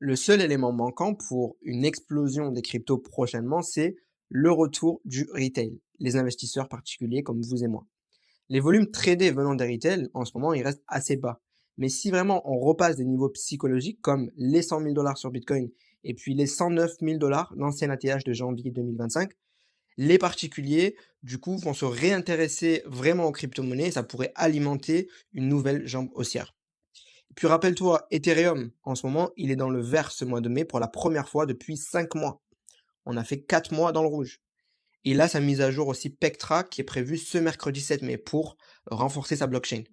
Le seul élément manquant pour une explosion des cryptos prochainement, c'est le retour du retail, les investisseurs particuliers comme vous et moi. Les volumes tradés venant des retail, en ce moment, ils restent assez bas. Mais si vraiment on repasse des niveaux psychologiques comme les 100 000 dollars sur Bitcoin et puis les 109 000 dollars, l'ancien ATH de janvier 2025, les particuliers, du coup, vont se réintéresser vraiment aux crypto-monnaies et ça pourrait alimenter une nouvelle jambe haussière. Puis rappelle-toi, Ethereum, en ce moment, il est dans le vert ce mois de mai pour la première fois depuis 5 mois. On a fait 4 mois dans le rouge. Et là, sa mise à jour aussi Pectra qui est prévue ce mercredi 7 mai pour renforcer sa blockchain.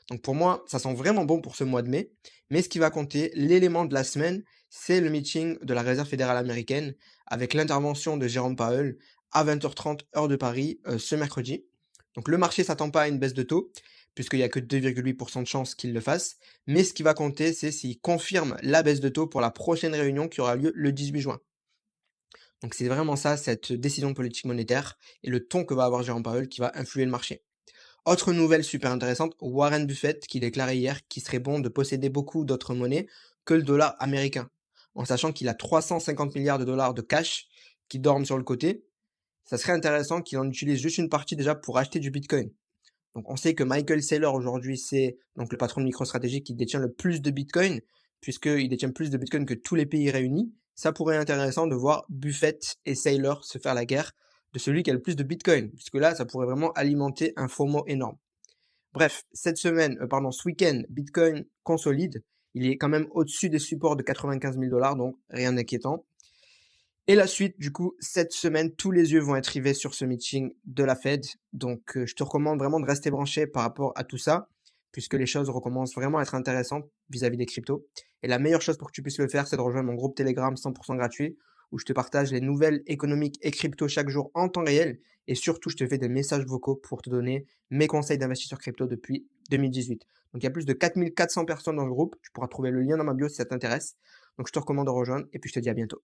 Donc pour moi, ça sent vraiment bon pour ce mois de mai. Mais ce qui va compter, l'élément de la semaine, c'est le meeting de la Réserve fédérale américaine avec l'intervention de Jérôme Powell à 20h30 heure de Paris ce mercredi. Donc le marché s'attend pas à une baisse de taux, puisqu'il n'y a que 2,8% de chance qu'il le fasse. Mais ce qui va compter, c'est s'il confirme la baisse de taux pour la prochaine réunion qui aura lieu le 18 juin. Donc c'est vraiment ça, cette décision de politique monétaire et le ton que va avoir Jérôme Powell qui va influer le marché. Autre nouvelle super intéressante, Warren Buffett qui déclarait hier qu'il serait bon de posséder beaucoup d'autres monnaies que le dollar américain, en sachant qu'il a 350 milliards de dollars de cash qui dorment sur le côté. Ça serait intéressant qu'il en utilise juste une partie déjà pour acheter du Bitcoin. Donc on sait que Michael Saylor aujourd'hui c'est donc le patron de MicroStrategy qui détient le plus de Bitcoin, puisqu'il détient plus de Bitcoin que tous les pays réunis. Ça pourrait être intéressant de voir Buffett et Saylor se faire la guerre de celui qui a le plus de Bitcoin, puisque là ça pourrait vraiment alimenter un FOMO énorme. Bref, ce week-end, Bitcoin consolide. Il est quand même au-dessus des supports de 95 000 dollars, donc rien d'inquiétant. Et la suite, du coup, cette semaine, tous les yeux vont être rivés sur ce meeting de la Fed. Donc, je te recommande vraiment de rester branché par rapport à tout ça, puisque les choses recommencent vraiment à être intéressantes vis-à-vis des cryptos. Et la meilleure chose pour que tu puisses le faire, c'est de rejoindre mon groupe Telegram 100% gratuit, où je te partage les nouvelles économiques et crypto chaque jour en temps réel. Et surtout, je te fais des messages vocaux pour te donner mes conseils d'investisseur crypto depuis 2018. Donc, il y a plus de 4400 personnes dans le groupe. Tu pourras trouver le lien dans ma bio si ça t'intéresse. Donc, je te recommande de rejoindre et puis je te dis à bientôt.